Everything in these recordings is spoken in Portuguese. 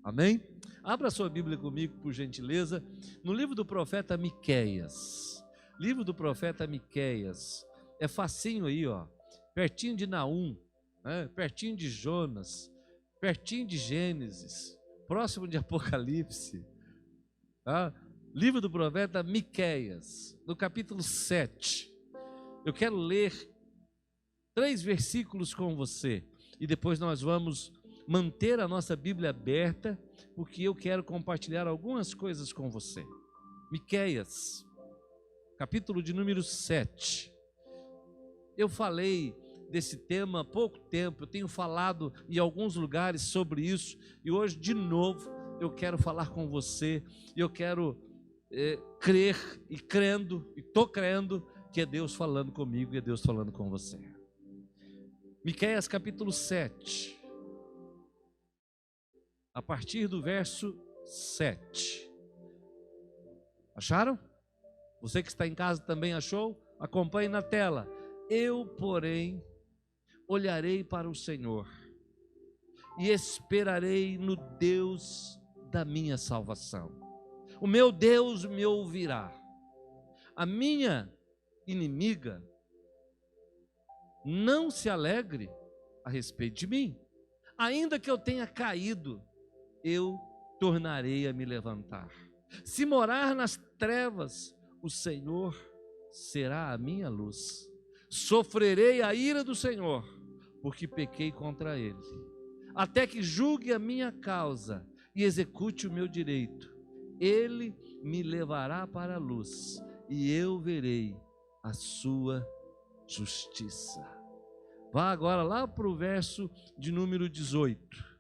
Amém? Abra sua Bíblia comigo, por gentileza, no livro do profeta Miqueias. Livro do profeta Miqueias. É facinho aí, ó. Pertinho de Naum, né? Pertinho de Jonas, pertinho de Gênesis, próximo de Apocalipse. Tá? Livro do profeta Miqueias, no capítulo 7. Eu quero ler 3 versículos com você e depois nós vamos manter a nossa Bíblia aberta, porque eu quero compartilhar algumas coisas com você. Miqueias, capítulo de número 7. Eu falei desse tema há pouco tempo, eu tenho falado em alguns lugares sobre isso, e hoje de novo eu quero falar com você, e eu quero crer e crendo, e estou crendo que é Deus falando comigo e é Deus falando com você. Miqueias capítulo 7, a partir do verso 7. Acharam? Você que está em casa também achou? Acompanhe na tela. Eu, porém, olharei para o Senhor e esperarei no Deus da minha salvação. O meu Deus me ouvirá. A minha inimiga não se alegre a respeito de mim. Ainda que eu tenha caído, eu tornarei a me levantar. Se morar nas trevas, o Senhor será a minha luz. Sofrerei a ira do Senhor, porque pequei contra Ele. Até que julgue a minha causa e execute o meu direito. Ele me levará para a luz e eu verei a sua justiça. Vá agora lá para o verso de número 18.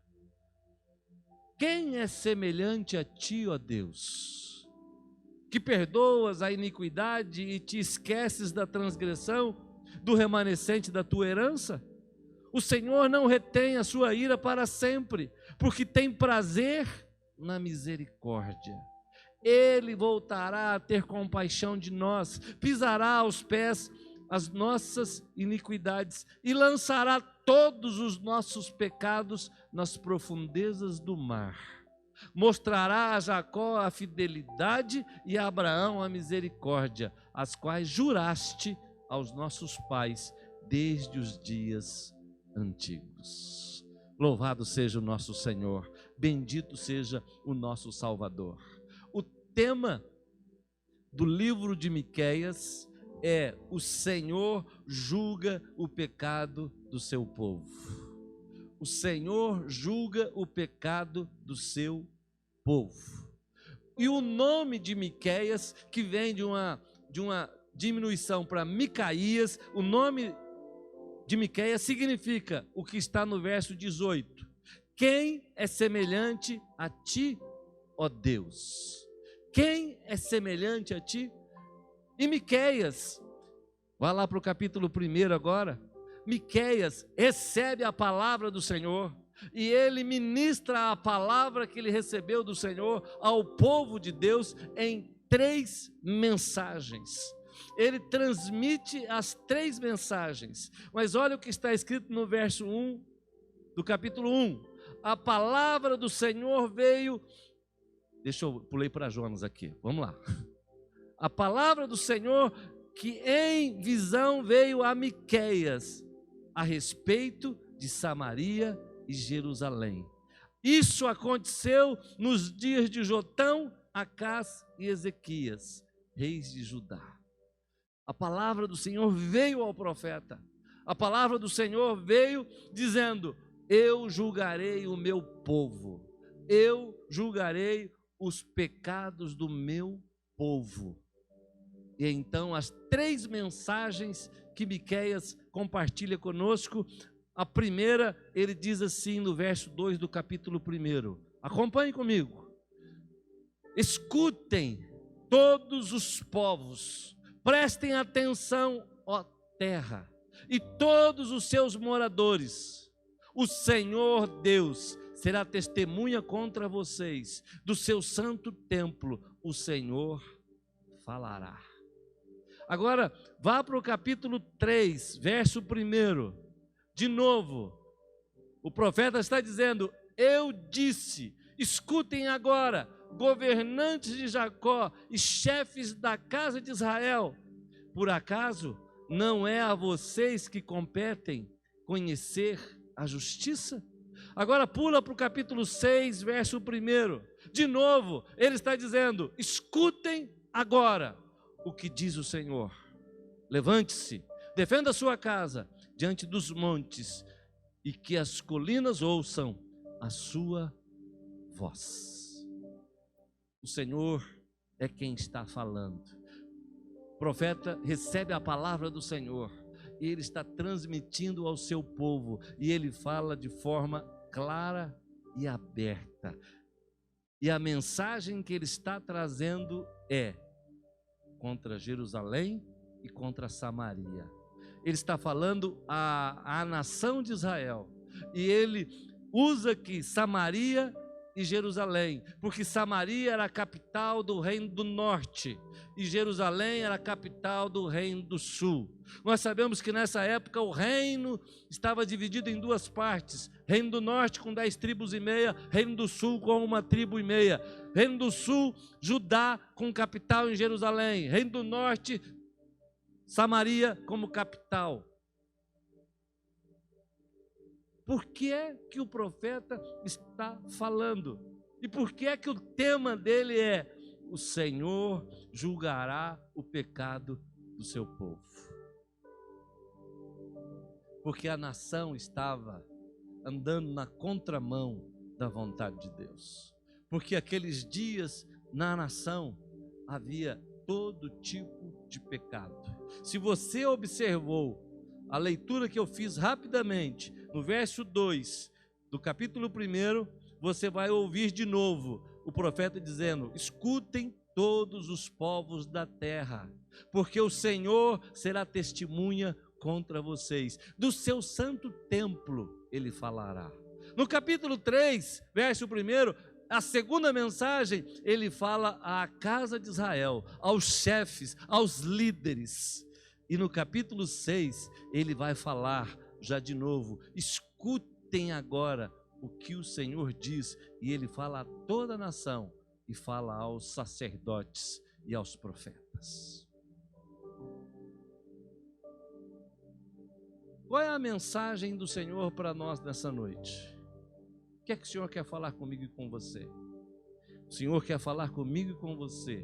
Quem é semelhante a ti, ó Deus, que perdoas a iniquidade e te esqueces da transgressão do remanescente da tua herança? O Senhor não retém a sua ira para sempre, porque tem prazer na misericórdia. Ele voltará a ter compaixão de nós, pisará aos pés as nossas iniquidades e lançará todos os nossos pecados nas profundezas do mar. Mostrará a Jacó a fidelidade e a Abraão a misericórdia, as quais juraste aos nossos pais desde os dias antigos. Louvado seja o nosso Senhor, bendito seja o nosso Salvador. O tema do livro de Miqueias é: o Senhor julga o pecado do seu povo. O Senhor julga o pecado do seu povo. E o nome de Miqueias, que vem de uma diminuição para Micaías, o nome de Miqueias significa o que está no verso 18. Quem é semelhante a ti, ó Deus? Quem é semelhante a ti? E Miqueias, vai lá para o capítulo 1 agora. Miqueias recebe a palavra do Senhor e ele ministra a palavra que ele recebeu do Senhor ao povo de Deus em 3 mensagens. Ele transmite as 3 mensagens, mas olha o que está escrito no verso 1 do capítulo 1. A palavra do Senhor veio... Deixa eu pulei para Jonas aqui, vamos lá. A palavra do Senhor que em visão veio a Miqueias a respeito de Samaria e Jerusalém. Isso aconteceu nos dias de Jotão, Acás e Ezequias, reis de Judá. A palavra do Senhor veio ao profeta. A palavra do Senhor veio dizendo: eu julgarei o meu povo. Eu julgarei os pecados do meu povo. E então as 3 mensagens que Miqueias compartilha conosco, a primeira, ele diz assim no verso 2 do capítulo 1. Acompanhe comigo. Escutem todos os povos, prestem atenção, ó terra, e todos os seus moradores. O Senhor Deus será testemunha contra vocês, do seu santo templo o Senhor falará. Agora, vá para o capítulo 3, verso 1. De novo, o profeta está dizendo: eu disse, Escutem agora, governantes de Jacó e chefes da casa de Israel. Por acaso não é a vocês que competem conhecer a justiça? Agora pula para o capítulo 6, verso 1. De novo, ele está dizendo: escutem agora o que diz o Senhor. Levante-se, defenda a sua casa diante dos montes, e que as colinas ouçam a sua voz. O Senhor é quem está falando. O profeta recebe a palavra do Senhor e ele está transmitindo ao seu povo, e ele fala de forma clara e aberta. E a mensagem que ele está trazendo é contra Jerusalém e contra Samaria. Ele está falando à nação de Israel, e ele usa aqui Samaria e Jerusalém, porque Samaria era a capital do reino do norte e Jerusalém era a capital do reino do sul. Nós sabemos que nessa época o reino estava dividido em duas partes: reino do norte com 10 tribos e meia, reino do sul com 1 tribo e meia. Reino do sul, Judá com capital em Jerusalém. Reino do norte, Samaria como capital. Por que é que o profeta está falando? E por que é que o tema dele é: o Senhor julgará o pecado do seu povo? Porque a nação estava andando na contramão da vontade de Deus. Porque aqueles dias na nação havia todo tipo de pecado. Se você observou a leitura que eu fiz rapidamente, no verso 2 do capítulo 1, você vai ouvir de novo o profeta dizendo: escutem todos os povos da terra, porque o Senhor será testemunha contra vocês, do seu santo templo ele falará. No capítulo 3, verso 1, a segunda mensagem, ele fala à casa de Israel, aos chefes, aos líderes. E no capítulo 6, ele vai falar já de novo: escutem agora o que o Senhor diz. E ele fala a toda a nação e fala aos sacerdotes e aos profetas. Qual é a mensagem do Senhor para nós nessa noite? O que é que o Senhor quer falar comigo e com você? O Senhor quer falar comigo e com você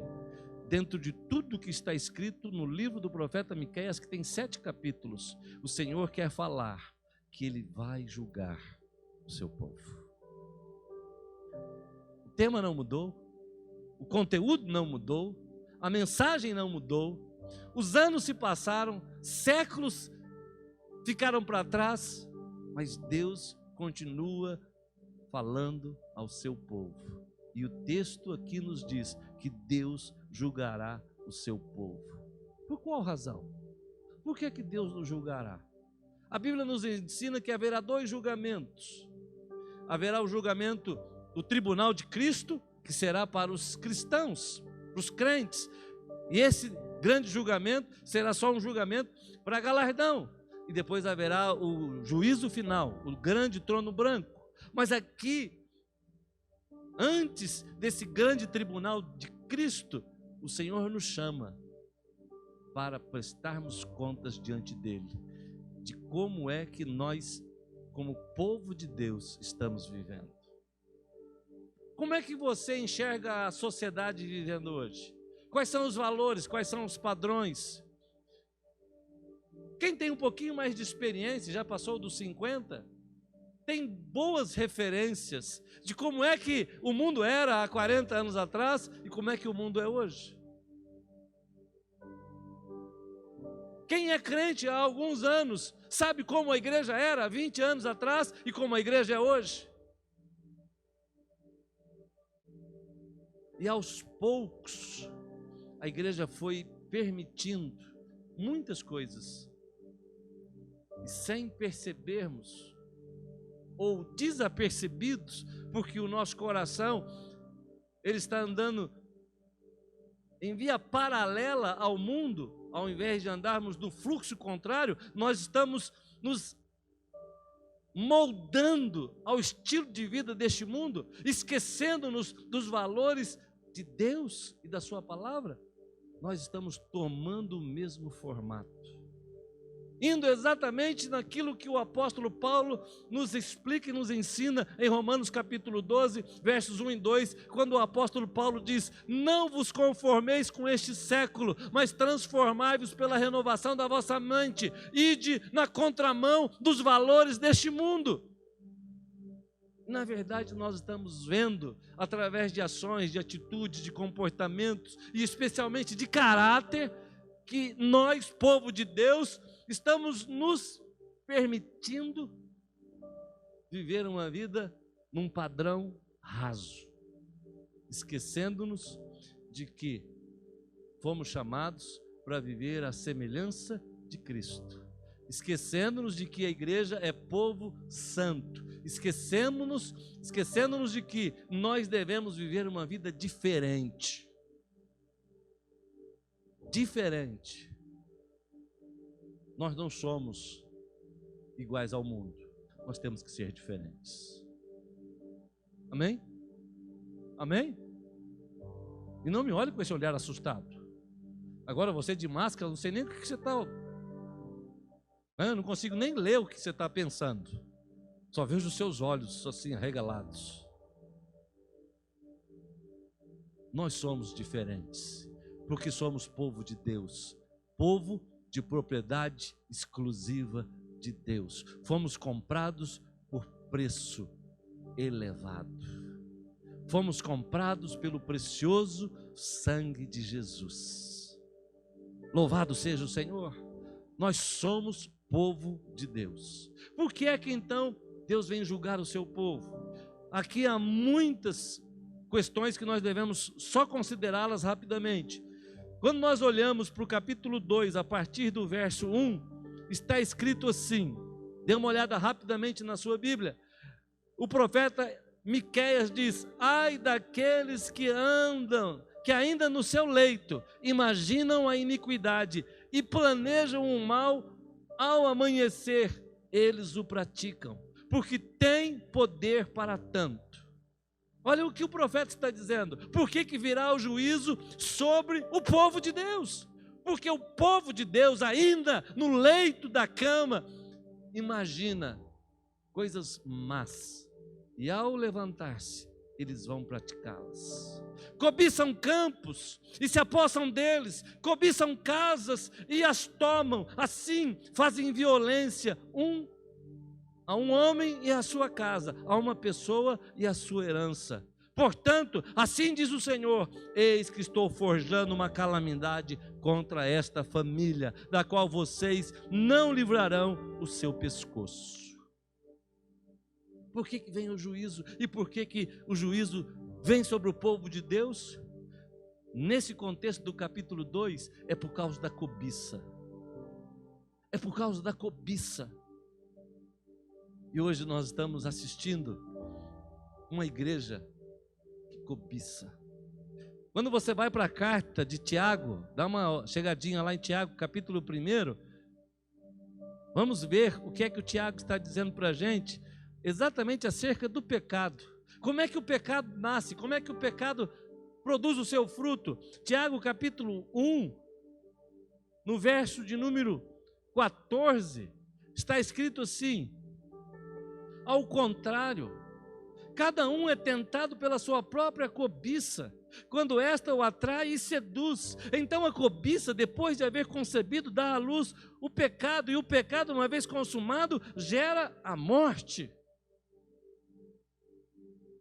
dentro de tudo que está escrito no livro do profeta Miqueias, que tem 7 capítulos. O Senhor quer falar que Ele vai julgar o seu povo. O tema não mudou, o conteúdo não mudou, a mensagem não mudou, os anos se passaram, séculos ficaram para trás, mas Deus continua falando ao seu povo. E o texto aqui nos diz que Deus julgará o seu povo. Por qual razão? Por que que Deus nos julgará? A Bíblia nos ensina que haverá 2 julgamentos. Haverá o julgamento do tribunal de Cristo, que será para os cristãos, para os crentes. E esse grande julgamento será só um julgamento para galardão. E depois haverá o juízo final, o grande trono branco. Mas aqui, antes desse grande tribunal de Cristo, o Senhor nos chama para prestarmos contas diante dele, de como é que nós, como povo de Deus, estamos vivendo. Como é que você enxerga a sociedade vivendo hoje? Quais são os valores, quais são os padrões? Quem tem um pouquinho mais de experiência, já passou dos 50, tem boas referências de como é que o mundo era há 40 anos atrás e como é que o mundo é hoje. Quem é crente há alguns anos sabe como a igreja era há 20 anos atrás e como a igreja é hoje. E aos poucos a igreja foi permitindo muitas coisas, e sem percebermos, ou desapercebidos, porque o nosso coração ele está andando em via paralela ao mundo, ao invés de andarmos no fluxo contrário, nós estamos nos moldando ao estilo de vida deste mundo, esquecendo-nos dos valores de Deus e da sua palavra, nós estamos tomando o mesmo formato, indo exatamente naquilo que o apóstolo Paulo nos explica e nos ensina em Romanos capítulo 12, versos 1 e 2, quando o apóstolo Paulo diz: não vos conformeis com este século, mas transformai-vos pela renovação da vossa mente, ide na contramão dos valores deste mundo. Na verdade, nós estamos vendo, através de ações, de atitudes, de comportamentos, e especialmente de caráter, que nós, povo de Deus, estamos nos permitindo viver uma vida num padrão raso, esquecendo-nos de que fomos chamados para viver a semelhança de Cristo, esquecendo-nos de que a igreja é povo santo, esquecendo-nos de que nós devemos viver uma vida diferente. Nós não somos iguais ao mundo, nós temos que ser diferentes. Amém? Amém? E não me olhe com esse olhar assustado. Agora você de máscara, não sei nem o que você está... Eu não consigo nem ler o que você está pensando. Só vejo os seus olhos assim arregalados. Nós somos diferentes, porque somos povo de Deus, povo de propriedade exclusiva de Deus. Fomos comprados por preço elevado. Fomos comprados pelo precioso sangue de Jesus. Louvado seja o Senhor. Nós somos povo de Deus. Por que é que então Deus vem julgar o seu povo? Aqui há muitas questões que nós devemos só considerá-las rapidamente. Quando nós olhamos para o capítulo 2, a partir do verso 1, está escrito assim, dê uma olhada rapidamente na sua Bíblia. O profeta Miqueias diz: ai daqueles que ainda no seu leito imaginam a iniquidade e planejam o mal, ao amanhecer eles o praticam, porque tem poder para tanto. Olha o que o profeta está dizendo. Por que virá o juízo sobre o povo de Deus? Porque o povo de Deus, ainda no leito da cama, imagina coisas más, e ao levantar-se, eles vão praticá-las. Cobiçam campos e se apossam deles, cobiçam casas e as tomam, assim fazem violência a um homem e a sua casa, a uma pessoa e a sua herança. Portanto, assim diz o Senhor: eis que estou forjando uma calamidade contra esta família, da qual vocês não livrarão o seu pescoço. Por que vem o juízo? E por que o juízo vem sobre o povo de Deus? Nesse contexto do capítulo 2, é por causa da cobiça. É por causa da cobiça. E hoje nós estamos assistindo uma igreja que cobiça. Quando você vai para a carta de Tiago, dá uma chegadinha lá em Tiago, capítulo 1, vamos ver o que é que o Tiago está dizendo para a gente, exatamente acerca do pecado. Como é que o pecado nasce? Como é que o pecado produz o seu fruto? Tiago capítulo 1, no verso de número 14, está escrito assim: ao contrário, cada um é tentado pela sua própria cobiça, quando esta o atrai e seduz. Então a cobiça, depois de haver concebido, dá à luz o pecado, e o pecado, uma vez consumado, gera a morte.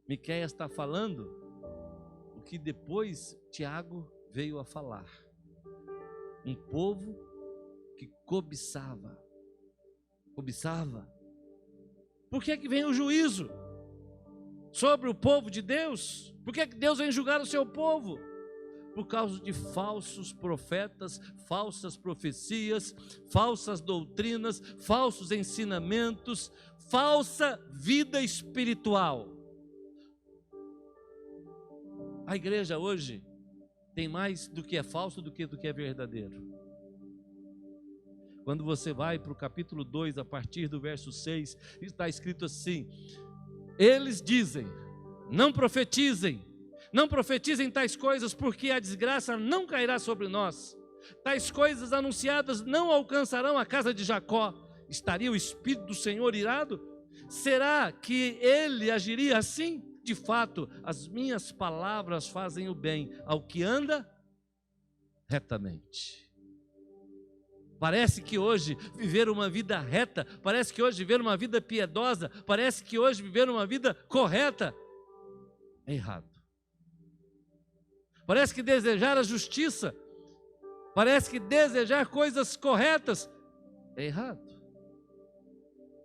Miqueias está falando o que depois Tiago veio a falar. Um povo que cobiçava. Por que vem o juízo sobre o povo de Deus? Por que Deus vem julgar o seu povo? Por causa de falsos profetas, falsas profecias, falsas doutrinas, falsos ensinamentos, falsa vida espiritual. A igreja hoje tem mais do que é falso do que é verdadeiro. Quando você vai para o capítulo 2, a partir do verso 6, está escrito assim: eles dizem, não profetizem tais coisas, porque a desgraça não cairá sobre nós. Tais coisas anunciadas não alcançarão a casa de Jacó. Estaria o Espírito do Senhor irado? Será que ele agiria assim? De fato, as minhas palavras fazem o bem ao que anda retamente. Parece que hoje viver uma vida reta, parece que hoje viver uma vida piedosa, parece que hoje viver uma vida correta é errado. Parece que desejar a justiça, parece que desejar coisas corretas é errado.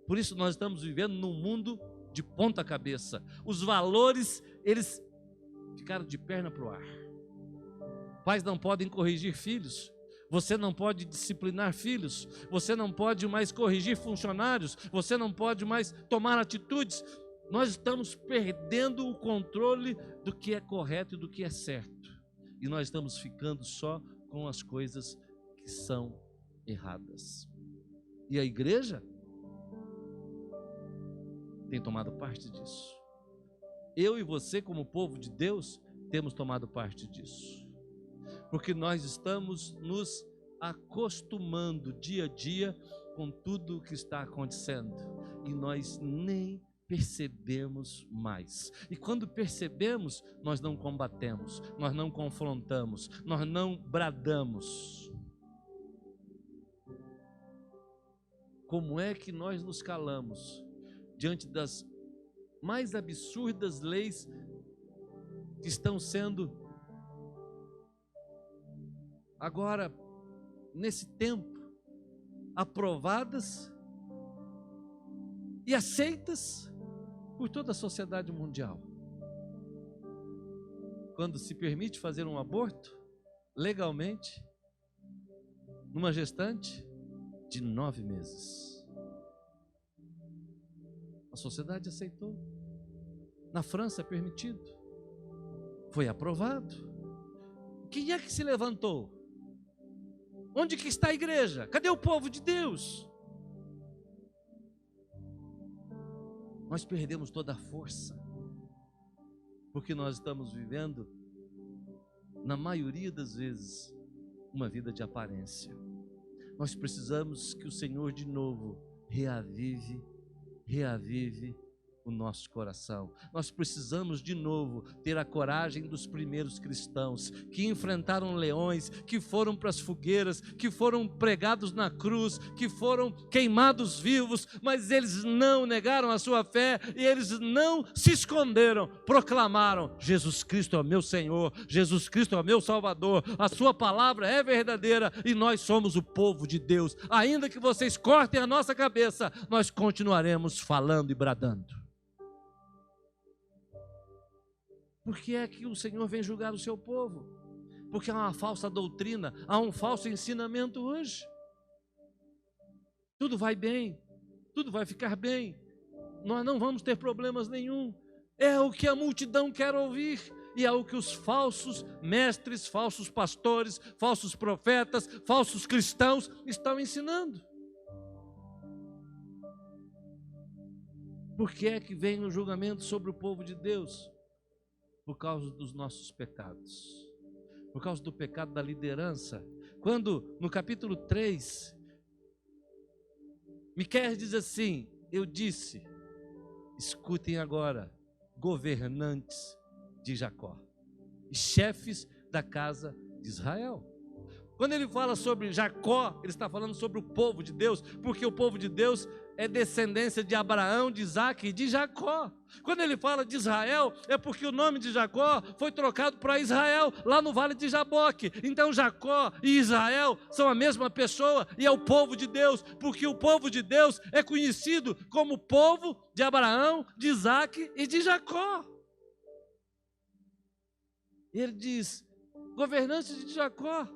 Por isso nós estamos vivendo num mundo de ponta cabeça. Os valores, eles ficaram de perna para o ar. Pais não podem corrigir filhos. Você não pode disciplinar filhos, você não pode mais corrigir funcionários, você não pode mais tomar atitudes. Nós estamos perdendo o controle do que é correto e do que é certo. E nós estamos ficando só com as coisas que são erradas. E a igreja tem tomado parte disso. Eu e você, como povo de Deus, temos tomado parte disso. Porque nós estamos nos acostumando dia a dia com tudo o que está acontecendo. E nós nem percebemos mais. E quando percebemos, nós não combatemos, nós não confrontamos, nós não bradamos. Como é que nós nos calamos diante das mais absurdas leis que estão sendo agora, nesse tempo, aprovadas e aceitas por toda a sociedade mundial? Quando se permite fazer um aborto legalmente numa gestante de 9 meses. A sociedade aceitou. Na França é permitido. Foi aprovado. Quem é que se levantou? Onde que está a igreja? Cadê o povo de Deus? Nós perdemos toda a força, porque nós estamos vivendo, na maioria das vezes, uma vida de aparência. Nós precisamos que o Senhor de novo reavive o nosso coração. Nós precisamos de novo ter a coragem dos primeiros cristãos que enfrentaram leões, que foram para as fogueiras, que foram pregados na cruz, que foram queimados vivos, mas eles não negaram a sua fé e eles não se esconderam, proclamaram: Jesus Cristo é o meu Senhor, Jesus Cristo é o meu Salvador, a sua palavra é verdadeira e nós somos o povo de Deus. Ainda que vocês cortem a nossa cabeça, nós continuaremos falando e bradando. Por que é que o Senhor vem julgar o seu povo? Porque há uma falsa doutrina, há um falso ensinamento hoje. Tudo vai bem, tudo vai ficar bem, nós não vamos ter problemas nenhum. É o que a multidão quer ouvir e é o que os falsos mestres, falsos pastores, falsos profetas, falsos cristãos estão ensinando. Por que é que vem o julgamento sobre o povo de Deus? Por causa dos nossos pecados, por causa do pecado da liderança. Quando no capítulo 3, Miqueias diz assim: eu disse, escutem agora, governantes de Jacó e chefes da casa de Israel. Quando ele fala sobre Jacó, ele está falando sobre o povo de Deus, porque o povo de Deus é descendência de Abraão, de Isaque e de Jacó. Quando ele fala de Israel, é porque o nome de Jacó foi trocado para Israel, lá no vale de Jaboque. Então Jacó e Israel são a mesma pessoa e é o povo de Deus, porque o povo de Deus é conhecido como o povo de Abraão, de Isaque e de Jacó. Ele diz, governantes de Jacó,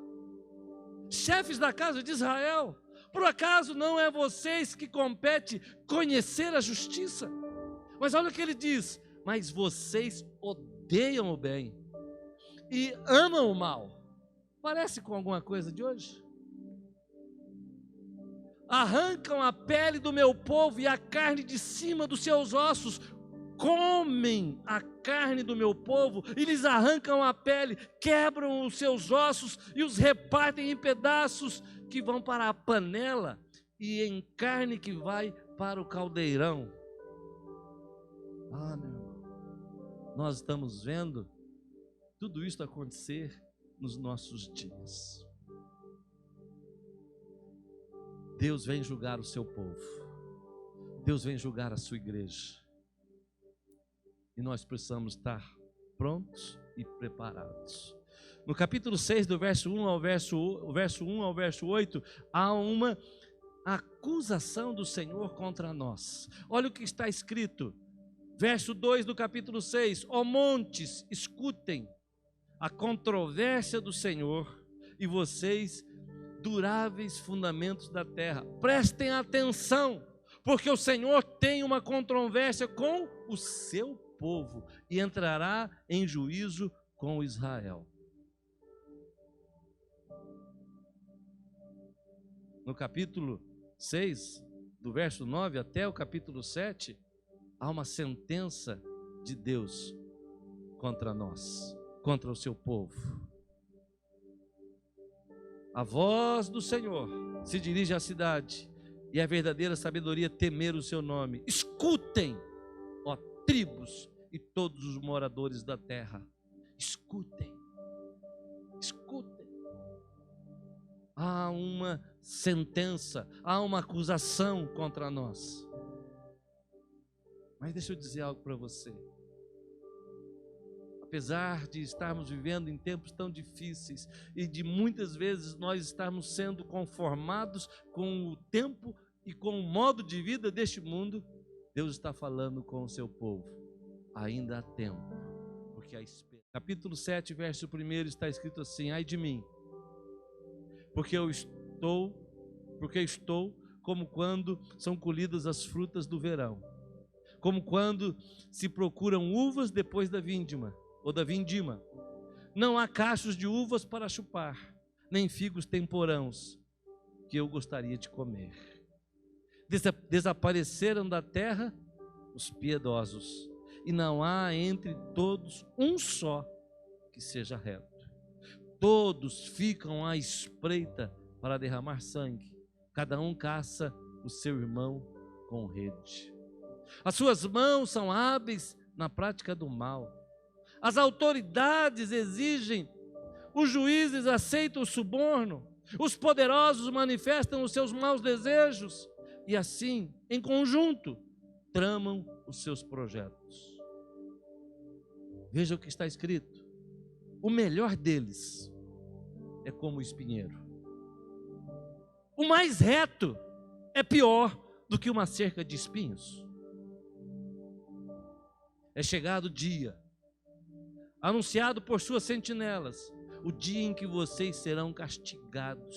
chefes da casa de Israel, por acaso não é vocês que compete conhecer a justiça? Mas olha o que ele diz: mas vocês odeiam o bem e amam o mal. Parece com alguma coisa de hoje? arrancam a pele do meu povo e a carne de cima dos seus ossos, comem a carne do meu povo e lhes arrancam a pele, quebram os seus ossos e os repartem em pedaços que vão para a panela e em carne que vai para o caldeirão. Meu irmão, nós estamos vendo tudo isso acontecer nos nossos dias. Deus vem julgar o seu povo. Deus vem julgar a sua igreja. E nós precisamos estar prontos e preparados. No capítulo 6, do verso 1 ao verso 8, há uma acusação do Senhor contra nós. Olha o que está escrito. Verso 2 do capítulo 6. Ó montes, escutem a controvérsia do Senhor, e vocês, duráveis fundamentos da terra, prestem atenção, porque o Senhor tem uma controvérsia com o seu povo e entrará em juízo com Israel. No capítulo 6, do verso 9 até o capítulo 7, há uma sentença de Deus contra nós, contra o seu povo. A voz do Senhor se dirige à cidade, e a verdadeira sabedoria temer o seu nome. Escutem, ó tribos e todos os moradores da terra. Escutem, escutem. Há uma sentença, há uma acusação contra nós. Mas deixa eu dizer algo para você. Apesar de estarmos vivendo em tempos tão difíceis e de muitas vezes nós estarmos sendo conformados com o tempo e com o modo de vida deste mundo, Deus está falando com o seu povo. Ainda há tempo, porque a espera. Capítulo 7, verso 1 está escrito assim: ai de mim, porque estou como quando são colhidas as frutas do verão, como quando se procuram uvas depois da vindima, ou da vindima. Não há cachos de uvas para chupar, nem figos temporãos que eu gostaria de comer. Desapareceram da terra os piedosos, e não há entre todos um só que seja reto. Todos ficam à espreita para derramar sangue, cada um caça o seu irmão com rede. As suas mãos são hábeis na prática do mal. As autoridades exigem, os juízes aceitam o suborno, os poderosos manifestam os seus maus desejos e assim, em conjunto, tramam os seus projetos. Veja o que está escrito: o melhor deles é como o espinheiro. O mais reto é pior do que uma cerca de espinhos. É chegado o dia, anunciado por suas sentinelas, o dia em que vocês serão castigados.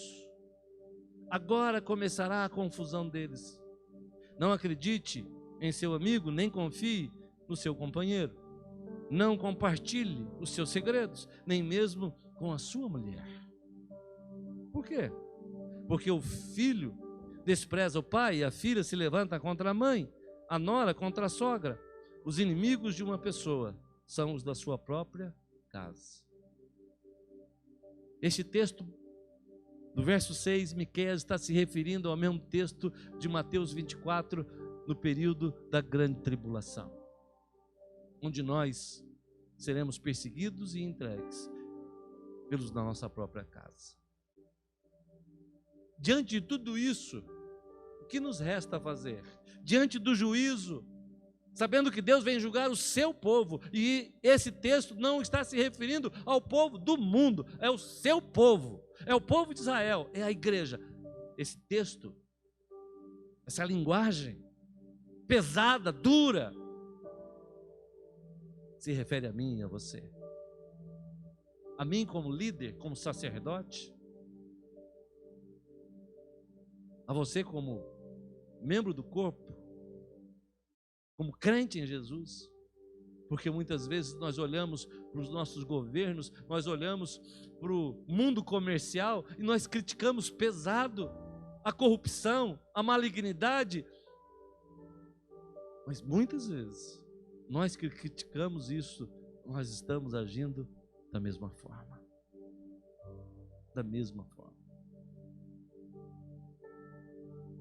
Agora começará a confusão deles. Não acredite em seu amigo, nem confie no seu companheiro. Não compartilhe os seus segredos, nem mesmo com a sua mulher. Por quê? Porque o filho despreza o pai, e a filha se levanta contra a mãe, a nora contra a sogra. Os inimigos de uma pessoa são os da sua própria casa. Este texto, do verso 6, Miqueias está se referindo ao mesmo texto de Mateus 24, no período da grande tribulação, onde nós seremos perseguidos e entregues pelos da nossa própria casa. Diante de tudo isso, o que nos resta fazer? Diante do juízo, sabendo que Deus vem julgar o seu povo, e esse texto não está se referindo ao povo do mundo, é o seu povo, é o povo de Israel, é a igreja. Esse texto, essa linguagem pesada, dura, se refere a mim e a você. A mim como líder, como sacerdote, a você como membro do corpo, como crente em Jesus, porque muitas vezes nós olhamos para os nossos governos, nós olhamos para o mundo comercial e nós criticamos pesado, a corrupção, a malignidade. Mas muitas vezes, nós que criticamos isso, nós estamos agindo da mesma forma. Da mesma forma.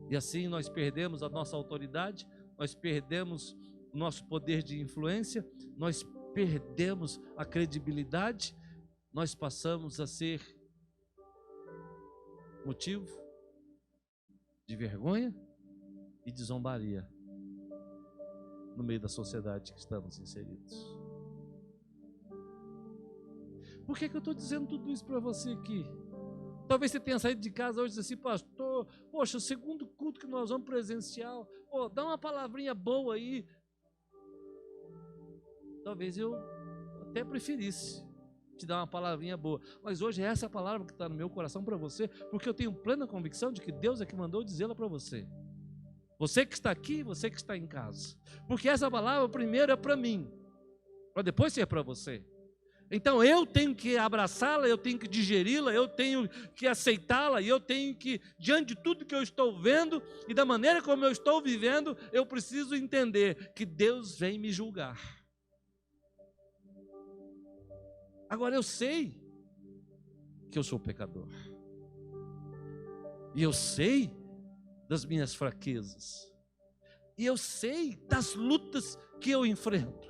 E assim nós perdemos a nossa autoridade, nós perdemos o nosso poder de influência, nós perdemos a credibilidade, nós passamos a ser motivo de vergonha e de zombaria no meio da sociedade que estamos inseridos. Por que eu estou dizendo tudo isso para você aqui? Talvez você tenha saído de casa hoje e disse assim: pastor, poxa, o segundo culto que nós vamos presencial, dá uma palavrinha boa aí. Talvez eu até preferisse te dar uma palavrinha boa, mas hoje é essa palavra que está no meu coração para você, porque eu tenho plena convicção de que Deus é que mandou dizê-la para você. Você que está aqui, você que está em casa. Porque essa palavra primeiro é para mim, para depois ser para você. Então eu tenho que abraçá-la, eu tenho que digeri-la, eu tenho que aceitá-la, e eu tenho que, diante de tudo que eu estou vendo e da maneira como eu estou vivendo, eu preciso entender que Deus vem me julgar. Agora eu sei que eu sou pecador, e eu sei das minhas fraquezas, e eu sei das lutas que eu enfrento.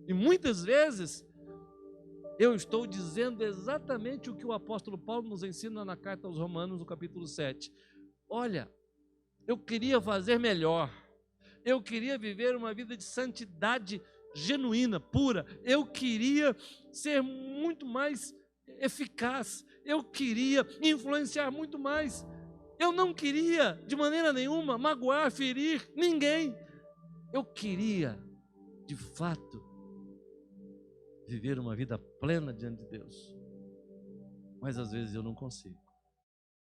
E muitas vezes eu estou dizendo exatamente o que o apóstolo Paulo nos ensina na carta aos Romanos, no capítulo 7. Olha, eu queria fazer melhor, eu queria viver uma vida de santidade genuína, pura, eu queria ser muito mais eficaz, eu queria influenciar muito mais, eu não queria de maneira nenhuma magoar, ferir ninguém, eu queria de fato viver uma vida plena diante de Deus, mas às vezes eu não consigo,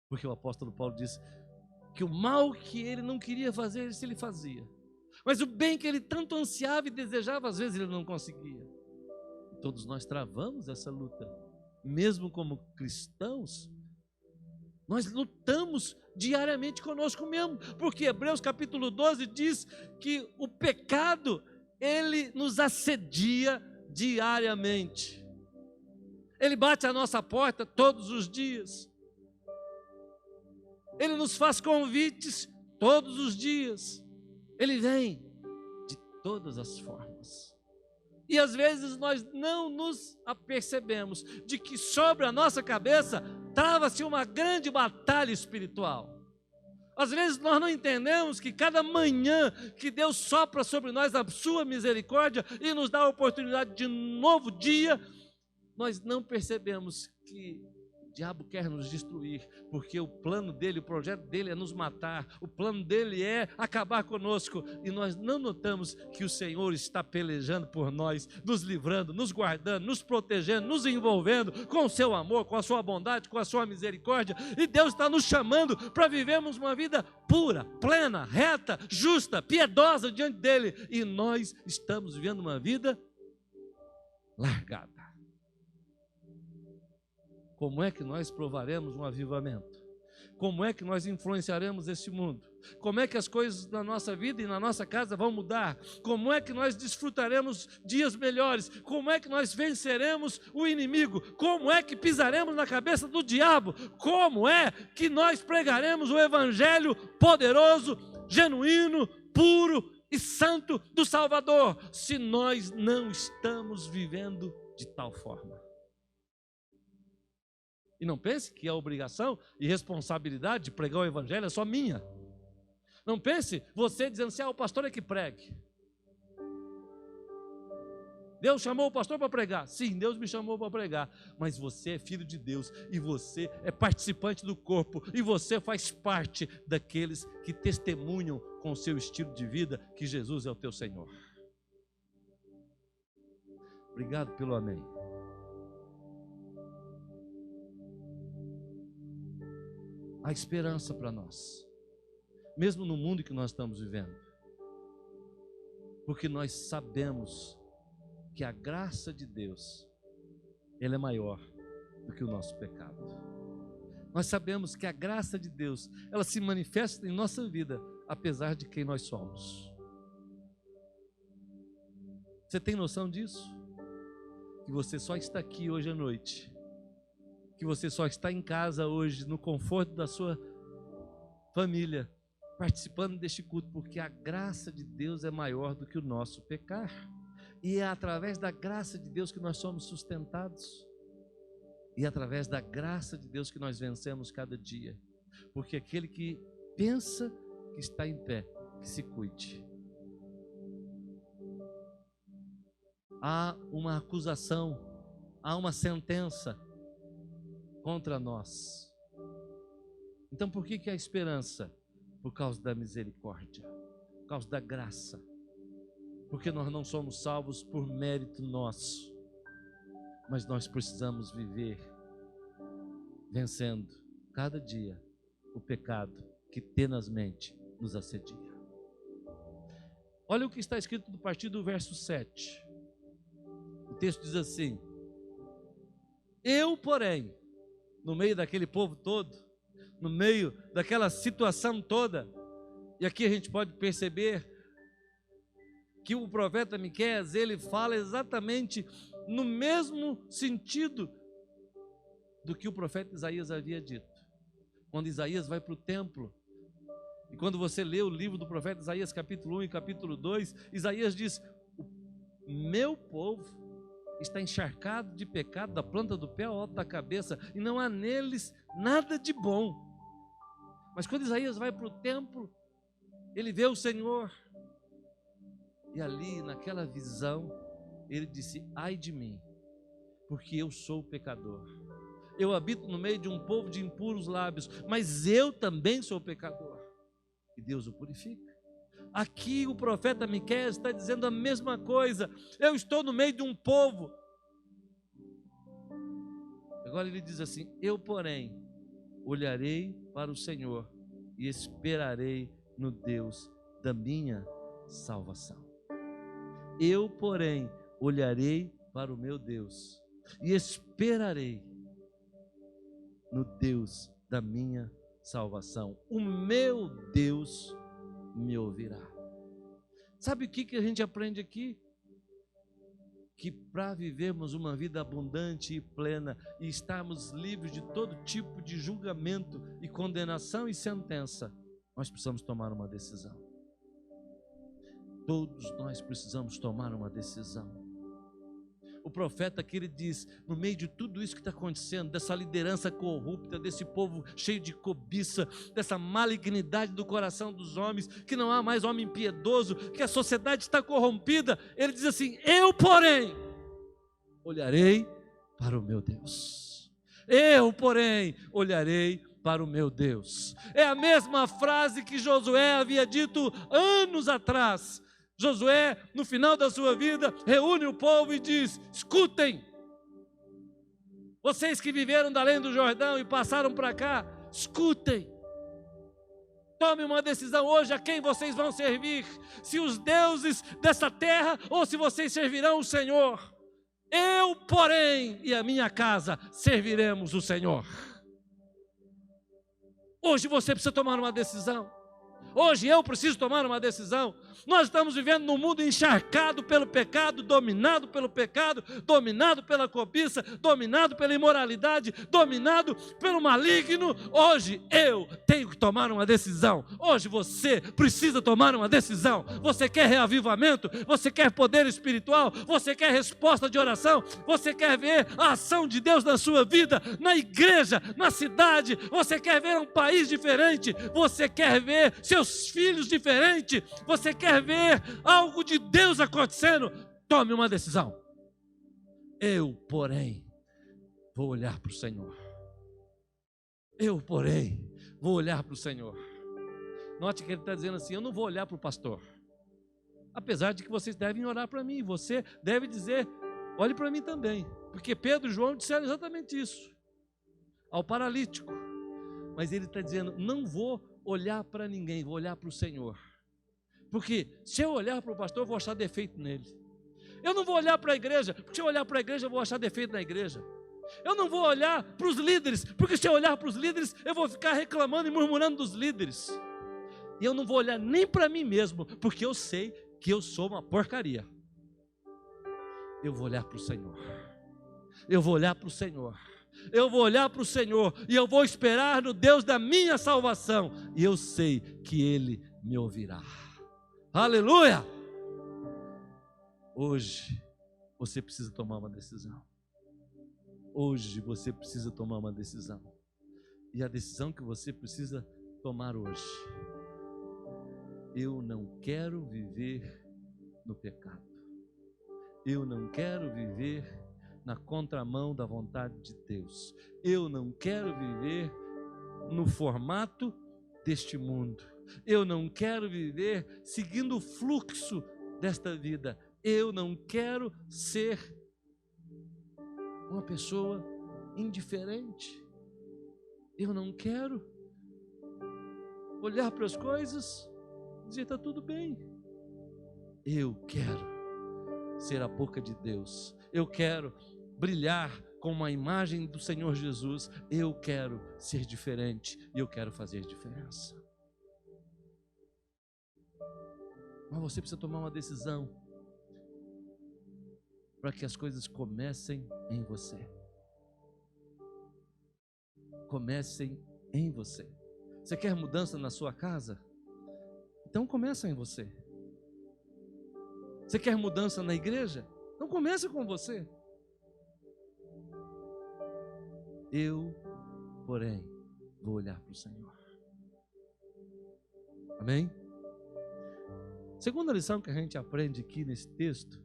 porque o apóstolo Paulo diz que o mal que ele não queria fazer, isso ele fazia, mas o bem que ele tanto ansiava e desejava, às vezes ele não conseguia. Todos nós travamos essa luta, mesmo como cristãos, nós lutamos diariamente conosco mesmo, porque Hebreus capítulo 12 diz que o pecado, ele nos assedia diariamente, ele bate à nossa porta todos os dias, ele nos faz convites todos os dias, ele vem de todas as formas, e às vezes nós não nos apercebemos de que sobre a nossa cabeça trava-se uma grande batalha espiritual. Às vezes nós não entendemos que cada manhã que Deus sopra sobre nós a sua misericórdia e nos dá a oportunidade de um novo dia, nós não percebemos que o diabo quer nos destruir, porque o plano dele, o projeto dele é nos matar, o plano dele é acabar conosco, e nós não notamos que o Senhor está pelejando por nós, nos livrando, nos guardando, nos protegendo, nos envolvendo com o seu amor, com a sua bondade, com a sua misericórdia, e Deus está nos chamando para vivermos uma vida pura, plena, reta, justa, piedosa diante dele, e nós estamos vivendo uma vida largada. Como é que nós provaremos um avivamento? Como é que nós influenciaremos esse mundo? Como é que as coisas na nossa vida e na nossa casa vão mudar? Como é que nós desfrutaremos dias melhores? Como é que nós venceremos o inimigo? Como é que pisaremos na cabeça do diabo? Como é que nós pregaremos o evangelho poderoso, genuíno, puro e santo do Salvador, se nós não estamos vivendo de tal forma? E não pense que a obrigação e responsabilidade de pregar o evangelho é só minha. Não pense você dizendo assim: o pastor é que pregue. Deus chamou o pastor para pregar. Sim, Deus me chamou para pregar. Mas você é filho de Deus, e você é participante do corpo, e você faz parte daqueles que testemunham com o seu estilo de vida que Jesus é o teu Senhor. Obrigado pelo amém. Há esperança para nós, mesmo no mundo que nós estamos vivendo, porque nós sabemos que a graça de Deus, ela é maior do que o nosso pecado. nós sabemos que a graça de Deus, ela se manifesta em nossa vida, apesar de quem nós somos. Você tem noção disso? Que você só está aqui hoje à noite, que você só está em casa hoje, no conforto da sua família, participando deste culto, porque a graça de Deus é maior do que o nosso pecar, e é através da graça de Deus que nós somos sustentados, e é através da graça de Deus que nós vencemos cada dia, porque aquele que pensa que está em pé, que se cuide. Há uma acusação, há uma sentença contra nós. Então por que há esperança? Por causa da misericórdia, por causa da graça, porque nós não somos salvos por mérito nosso, mas nós precisamos viver vencendo cada dia o pecado que tenazmente nos assedia. Olha o que está escrito a partir do verso 7. O texto diz assim: eu, porém, no meio daquele povo todo, no meio daquela situação toda, e aqui a gente pode perceber que o profeta Miqueias, ele fala exatamente no mesmo sentido do que o profeta Isaías havia dito. Quando Isaías vai para o templo, e quando você lê o livro do profeta Isaías, capítulo 1 e capítulo 2, Isaías diz: o meu povo está encharcado de pecado, da planta do pé ao alto da cabeça, e não há neles nada de bom. Mas quando Isaías vai para o templo, ele vê o Senhor, e ali naquela visão, ele disse: ai de mim, porque eu sou pecador. Eu habito no meio de um povo de impuros lábios, mas eu também sou pecador. E Deus o purifica. Aqui o profeta Miqueias está dizendo a mesma coisa. Eu estou no meio de um povo. Agora ele diz assim: eu, porém, olharei para o Senhor e esperarei no Deus da minha salvação. Eu, porém, olharei para o meu Deus e esperarei no Deus da minha salvação. O meu Deus me ouvirá. Sabe o que a gente aprende aqui? Que para vivermos uma vida abundante e plena e estarmos livres de todo tipo de julgamento e condenação e sentença, nós precisamos tomar uma decisão. Todos nós precisamos tomar uma decisão. O profeta aqui, ele diz, no meio de tudo isso que está acontecendo, dessa liderança corrupta, desse povo cheio de cobiça, dessa malignidade do coração dos homens, que não há mais homem piedoso, que a sociedade está corrompida, ele diz assim: eu, porém, olharei para o meu Deus. Eu, porém, olharei para o meu Deus. É a mesma frase que Josué havia dito anos atrás. Josué, no final da sua vida, reúne o povo e diz: escutem, vocês que viveram da além do Jordão e passaram para cá, escutem, tome uma decisão hoje a quem vocês vão servir, se os deuses dessa terra ou se vocês servirão o Senhor. Eu, porém, e a minha casa serviremos o Senhor. Hoje você precisa tomar uma decisão. Hoje eu preciso tomar uma decisão. Nós estamos vivendo num mundo encharcado pelo pecado, dominado pelo pecado, dominado pela cobiça, dominado pela imoralidade, dominado pelo maligno. Hoje eu tenho que tomar uma decisão. Hoje você precisa tomar uma decisão. Você quer reavivamento? Você quer poder espiritual? Você quer resposta de oração? Você quer ver a ação de Deus na sua vida, na igreja, na cidade? Você quer ver um país diferente? Você quer ver seus filhos diferentes? Você quer ver algo de Deus acontecendo? Tome uma decisão. Eu, porém, vou olhar para o Senhor. Eu, porém, vou olhar para o Senhor. Note que ele está dizendo assim: eu não vou olhar para o pastor, apesar de que vocês devem orar para mim. Você deve dizer: olhe para mim também, porque Pedro e João disseram exatamente isso ao paralítico. Mas ele está dizendo: não vou olhar para ninguém, vou olhar para o Senhor. Porque se eu olhar para o pastor, eu vou achar defeito nele. Eu não vou olhar para a igreja, porque se eu olhar para a igreja, eu vou achar defeito na igreja. Eu não vou olhar para os líderes, porque se eu olhar para os líderes, eu vou ficar reclamando e murmurando dos líderes. E eu não vou olhar nem para mim mesmo, porque eu sei que eu sou uma porcaria. Eu vou olhar para o Senhor. Eu vou olhar para o Senhor. Eu vou olhar para o Senhor e eu vou esperar no Deus da minha salvação. E eu sei que Ele me ouvirá. Aleluia! Hoje você precisa tomar uma decisão. Hoje você precisa tomar uma decisão. E a decisão que você precisa tomar hoje: eu não quero viver no pecado. Eu não quero viver na contramão da vontade de Deus. Eu não quero viver no formato deste mundo. Eu não quero viver seguindo o fluxo desta vida. Eu não quero ser uma pessoa indiferente. Eu não quero olhar para as coisas e dizer: está tudo bem. Eu quero ser a boca de Deus. Eu quero brilhar com uma imagem do Senhor Jesus. Eu quero ser diferente e eu quero fazer diferença. Mas você precisa tomar uma decisão para que as coisas comecem em você. Comecem em você. Você quer mudança na sua casa? Então começa em você. Você quer mudança na igreja? Então começa com você. Eu, porém, vou olhar para o Senhor. Amém? Segunda lição que a gente aprende aqui nesse texto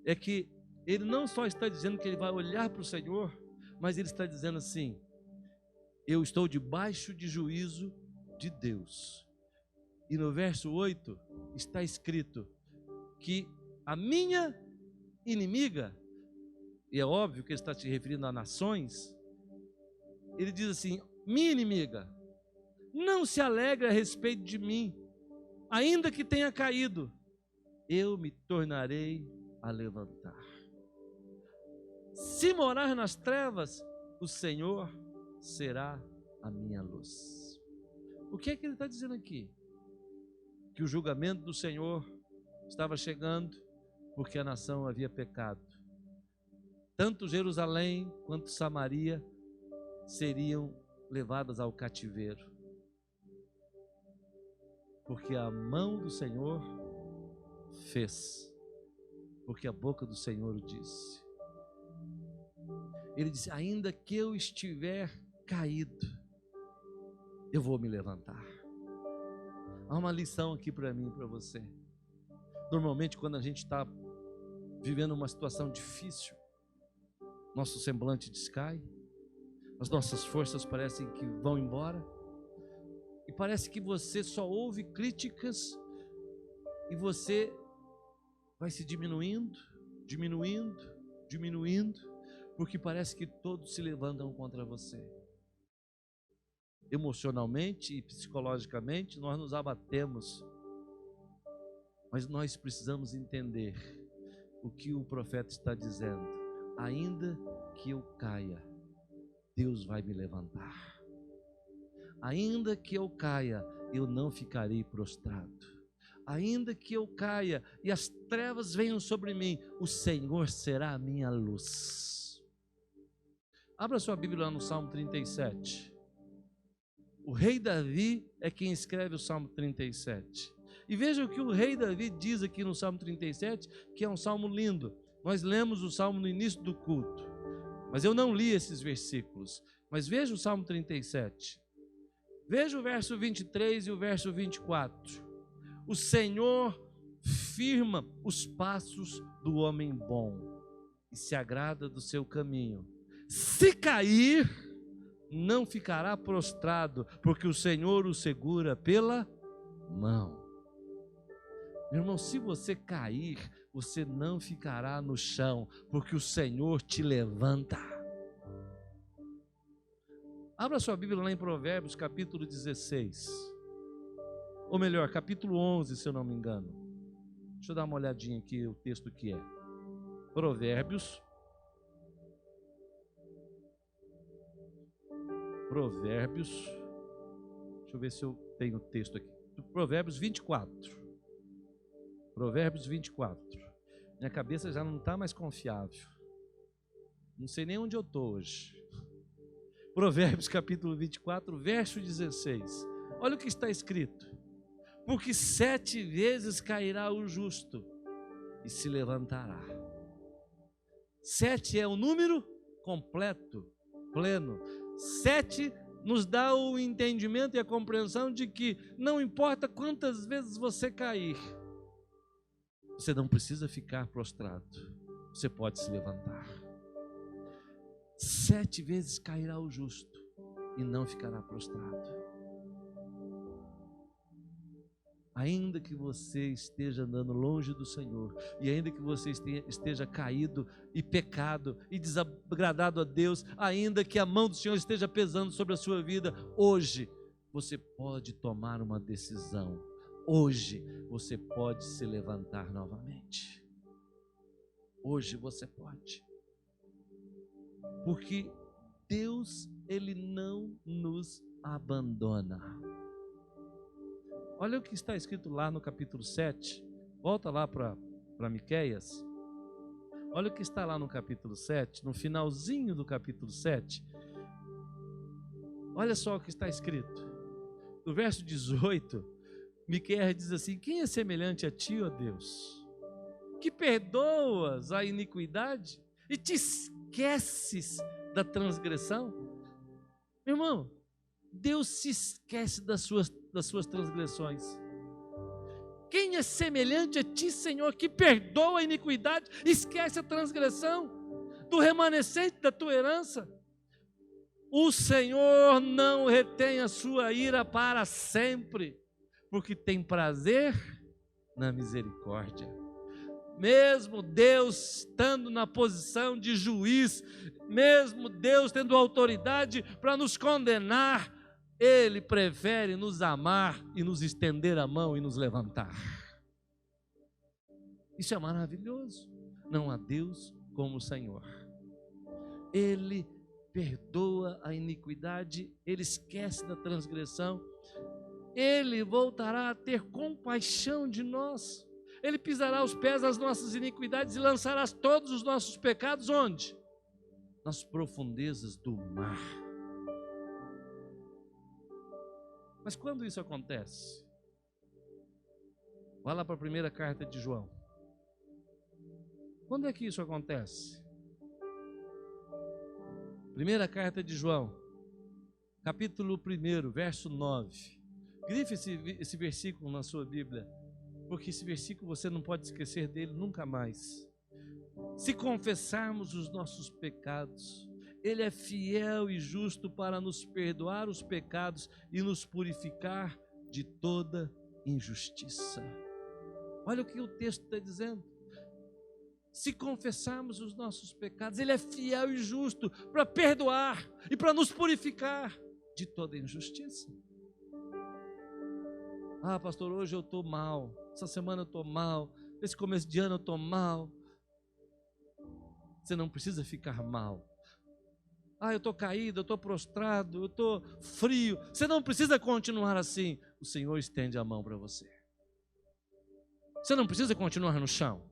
é que ele não só está dizendo que ele vai olhar para o Senhor, mas ele está dizendo assim: eu estou debaixo de juízo de Deus. E no verso 8 está escrito que a minha inimiga, e é óbvio que ele está se referindo a nações, ele diz assim: minha inimiga, não se alegre a respeito de mim, ainda que tenha caído, eu me tornarei a levantar. Se morar nas trevas, o Senhor será a minha luz. O que é que ele está dizendo aqui? Que o julgamento do Senhor estava chegando porque a nação havia pecado. Tanto Jerusalém quanto Samaria seriam levadas ao cativeiro, porque a mão do Senhor fez, porque a boca do Senhor o disse. Ele disse: ainda que eu estiver caído, eu vou me levantar. Há uma lição aqui para mim e para você. Normalmente, quando a gente está vivendo uma situação difícil, nosso semblante descai, as nossas forças parecem que vão embora, e parece que você só ouve críticas, e você vai se diminuindo, porque parece que todos se levantam contra você. Emocionalmente e psicologicamente nós nos abatemos, mas nós precisamos entender o que o profeta está dizendo: ainda que eu caia, Deus vai me levantar. Ainda que eu caia, eu não ficarei prostrado. Ainda que eu caia e as trevas venham sobre mim, o Senhor será a minha luz. Abra sua Bíblia lá no Salmo 37. O rei Davi é quem escreve o Salmo 37. E veja o que o rei Davi diz aqui no Salmo 37, que é um salmo lindo. Nós lemos o salmo no início do culto, mas eu não li esses versículos. Mas veja o Salmo 37. Veja o verso 23 e o verso 24. O Senhor firma os passos do homem bom e se agrada do seu caminho. Se cair, não ficará prostrado, porque o Senhor o segura pela mão. Meu irmão, se você cair, você não ficará no chão, porque o Senhor te levanta. Abra sua Bíblia lá em Provérbios, capítulo 16. Ou melhor, capítulo 11, se eu não me engano. Deixa eu dar uma olhadinha aqui, o texto que é. Provérbios, Provérbios, deixa eu ver se eu tenho o texto aqui. Provérbios 24. Provérbios 24. Minha cabeça já não está mais confiável. Não sei nem onde eu estou hoje. Provérbios capítulo 24, verso 16. Olha o que está escrito. Porque 7 vezes cairá o justo e se levantará. 7 é o número completo, pleno. 7 nos dá o entendimento e a compreensão de que não importa quantas vezes você cair, você não precisa ficar prostrado, você pode se levantar. 7 vezes cairá o justo e não ficará prostrado. Ainda que você esteja andando longe do Senhor, e ainda que você esteja caído e pecado e desagradado a Deus, ainda que a mão do Senhor esteja pesando sobre a sua vida, hoje você pode tomar uma decisão. Hoje você pode se levantar novamente. Hoje você pode. Porque Deus, Ele não nos abandona. Olha o que está escrito lá no capítulo 7. Volta lá para Miqueias. Olha o que está lá no capítulo 7, no finalzinho do capítulo 7. Olha só o que está escrito. No verso 18, Miqueias diz assim: quem é semelhante a ti, ó Deus, que perdoas a iniquidade e te esqueces da transgressão? Meu irmão, Deus se esquece das suas transgressões. Quem é semelhante a ti, Senhor, que perdoa a iniquidade, esquece a transgressão do remanescente da tua herança? O Senhor não retém a sua ira para sempre, porque tem prazer na misericórdia. Mesmo Deus estando na posição de juiz, mesmo Deus tendo autoridade para nos condenar, Ele prefere nos amar e nos estender a mão e nos levantar. Isso é maravilhoso. Não há Deus como o Senhor. Ele perdoa a iniquidade, Ele esquece da transgressão, Ele voltará a ter compaixão de nós. Ele pisará os pés às nossas iniquidades e lançará todos os nossos pecados onde? Nas profundezas do mar. Mas quando isso acontece? Vá lá para a primeira carta de João. Quando é que isso acontece? Primeira carta de João, capítulo 1, verso 9. Grife esse versículo na sua Bíblia, porque esse versículo você não pode esquecer dele nunca mais. Se confessarmos os nossos pecados, Ele é fiel e justo para nos perdoar os pecados e nos purificar de toda injustiça. Olha o que o texto está dizendo. Se confessarmos os nossos pecados, Ele é fiel e justo para perdoar e para nos purificar de toda injustiça. Ah, pastor, hoje eu estou mal, essa semana eu estou mal, esse começo de ano eu estou mal. Você não precisa ficar mal. Ah, eu estou caído, eu estou prostrado, eu estou frio. Você não precisa continuar assim. O Senhor estende a mão para você. Você não precisa continuar no chão.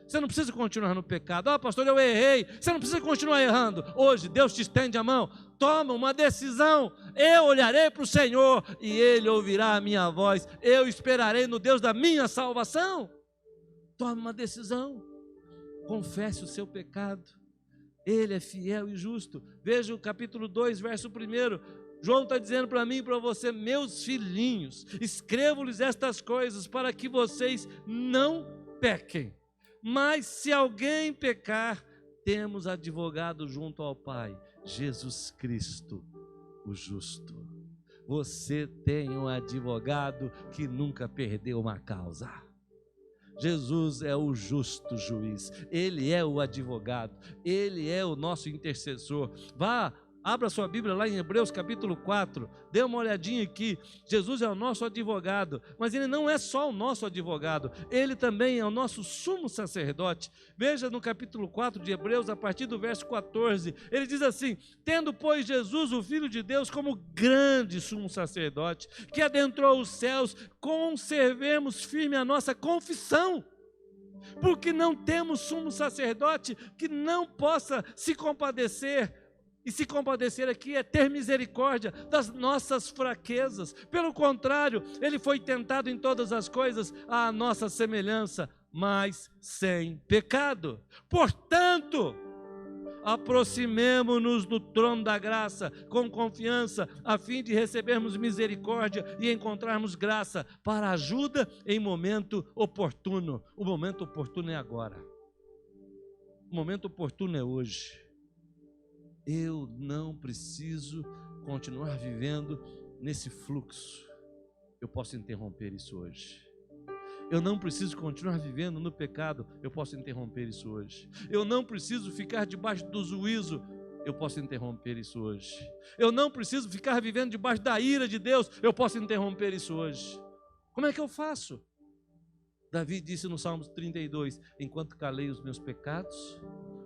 Você não precisa continuar no pecado. Ah, pastor, eu errei. Você não precisa continuar errando. Hoje Deus te estende a mão. Toma uma decisão. Eu olharei para o Senhor e Ele ouvirá a minha voz. Eu esperarei no Deus da minha salvação. Tome uma decisão. Confesse o seu pecado. Ele é fiel e justo. Veja o capítulo 2, verso 1. João está dizendo para mim e para você: meus filhinhos, escrevo-lhes estas coisas para que vocês não pequem. Mas se alguém pecar, temos advogado junto ao Pai, Jesus Cristo, o justo. Você tem um advogado que nunca perdeu uma causa. Jesus é o justo juiz, Ele é o advogado, Ele é o nosso intercessor. Vá Abra sua Bíblia lá em Hebreus capítulo 4, dê uma olhadinha aqui. Jesus é o nosso advogado, mas Ele não é só o nosso advogado, Ele também é o nosso sumo sacerdote. Veja no capítulo 4 de Hebreus, a partir do verso 14, ele diz assim: tendo, pois, Jesus, o Filho de Deus, como grande sumo sacerdote, que adentrou os céus, conservemos firme a nossa confissão, porque não temos sumo sacerdote que não possa se compadecer. E se compadecer aqui é ter misericórdia das nossas fraquezas. Pelo contrário, ele foi tentado em todas as coisas à nossa semelhança, mas sem pecado. Portanto, aproximemo-nos do trono da graça com confiança, a fim de recebermos misericórdia e encontrarmos graça para ajuda em momento oportuno. O momento oportuno é agora. O momento oportuno é hoje. Eu não preciso continuar vivendo nesse fluxo. Eu posso interromper isso hoje. Eu não preciso continuar vivendo no pecado. Eu posso interromper isso hoje. Eu não preciso ficar debaixo do juízo. Eu posso interromper isso hoje. Eu não preciso ficar vivendo debaixo da ira de Deus. Eu posso interromper isso hoje. Como é que eu faço? Davi disse no Salmo 32: enquanto calei os meus pecados,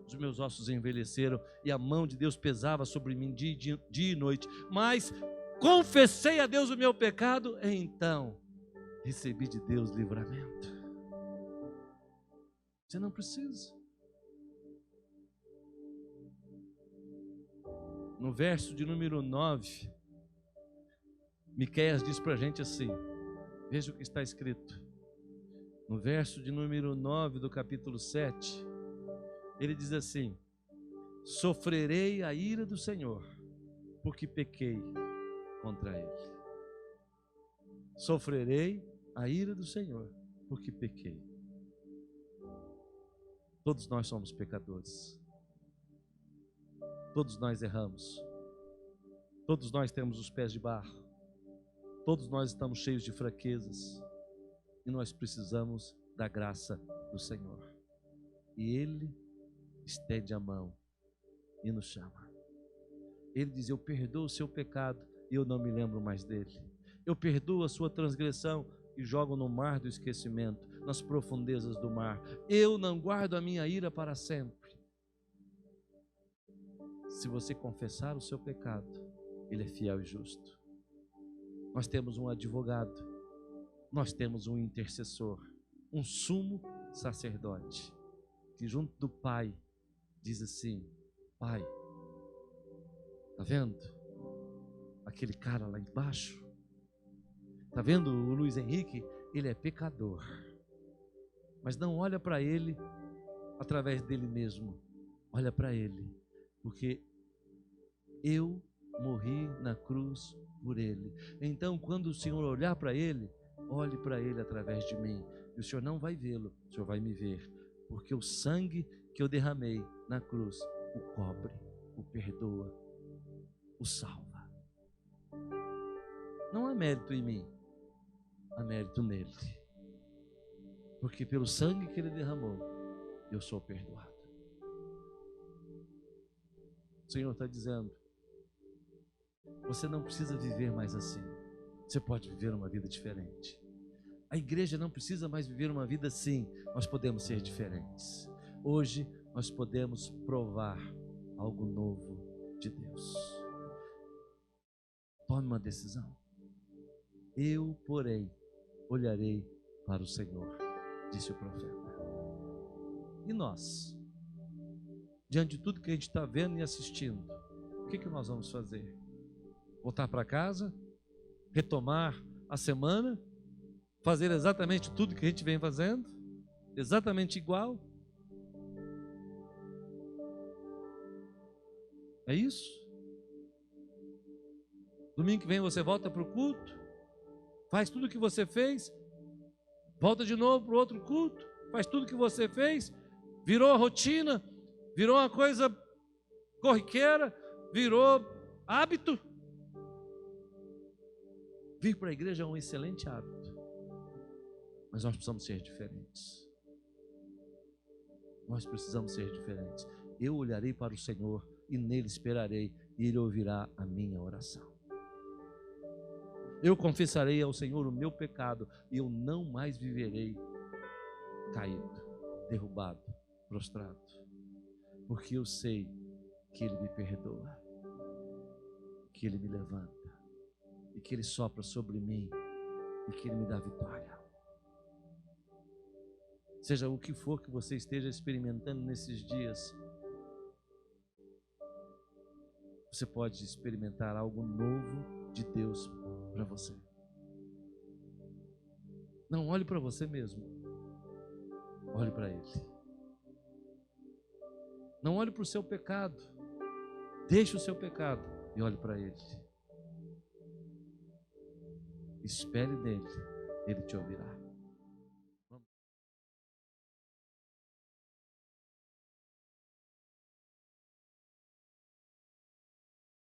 os meus ossos envelheceram e a mão de Deus pesava sobre mim dia e noite, mas confessei a Deus o meu pecado, e então recebi de Deus livramento. Você não precisa. No verso de número 9, Miqueias diz para a gente assim, veja o que está escrito, no verso de número 9 do capítulo 7, ele diz assim: sofrerei a ira do Senhor, porque pequei contra Ele. Sofrerei a ira do Senhor, porque pequei. Todos nós somos pecadores. Todos nós erramos. Todos nós temos os pés de barro. Todos nós estamos cheios de fraquezas. E nós precisamos da graça do Senhor. E Ele estende a mão e nos chama. Ele diz: eu perdoo o seu pecado e eu não me lembro mais dele. Eu perdoo a sua transgressão e jogo no mar do esquecimento, nas profundezas do mar. Eu não guardo a minha ira para sempre. Se você confessar o seu pecado, Ele é fiel e justo. Nós temos um advogado, nós temos um intercessor, um sumo sacerdote, que junto do Pai diz assim: Pai, está vendo aquele cara lá embaixo? Está vendo o Luiz Henrique? Ele é pecador, mas não olha para ele através dele mesmo, olha para ele, porque eu morri na cruz por ele. Então, quando o Senhor olhar para ele, olhe para ele através de mim, e o Senhor não vai vê-lo, o Senhor vai me ver, porque o sangue que eu derramei na cruz o cobre, o perdoa, o salva. Não há mérito em mim, há mérito nele, porque pelo sangue que ele derramou, eu sou perdoado. O Senhor está dizendo: você não precisa viver mais assim, você pode viver uma vida diferente. A igreja não precisa mais viver uma vida assim, nós podemos ser diferentes. Hoje nós podemos provar algo novo de Deus. Tome uma decisão. Eu, porém, olharei para o Senhor, disse o profeta. E nós, diante de tudo que a gente está vendo e assistindo, o que nós vamos fazer? Voltar para casa? Retomar a semana? Fazer exatamente tudo que a gente vem fazendo? Exatamente igual? É isso? Domingo que vem você volta para o culto, faz tudo o que você fez, volta de novo para o outro culto, faz tudo o que você fez, virou a rotina, virou uma coisa corriqueira, virou hábito. Vir para a igreja é um excelente hábito, mas nós precisamos ser diferentes. Nós precisamos ser diferentes. Eu olharei para o Senhor e nele esperarei, e Ele ouvirá a minha oração. Eu confessarei ao Senhor o meu pecado e eu não mais viverei caído, derrubado, prostrado, porque eu sei que Ele me perdoa, que Ele me levanta e que Ele sopra sobre mim e que Ele me dá vitória. Seja o que for que você esteja experimentando nesses dias, você pode experimentar algo novo de Deus para você. Não olhe para você mesmo, olhe para Ele. Não olhe para o seu pecado, deixe o seu pecado e olhe para Ele. Espere nele, Ele te ouvirá.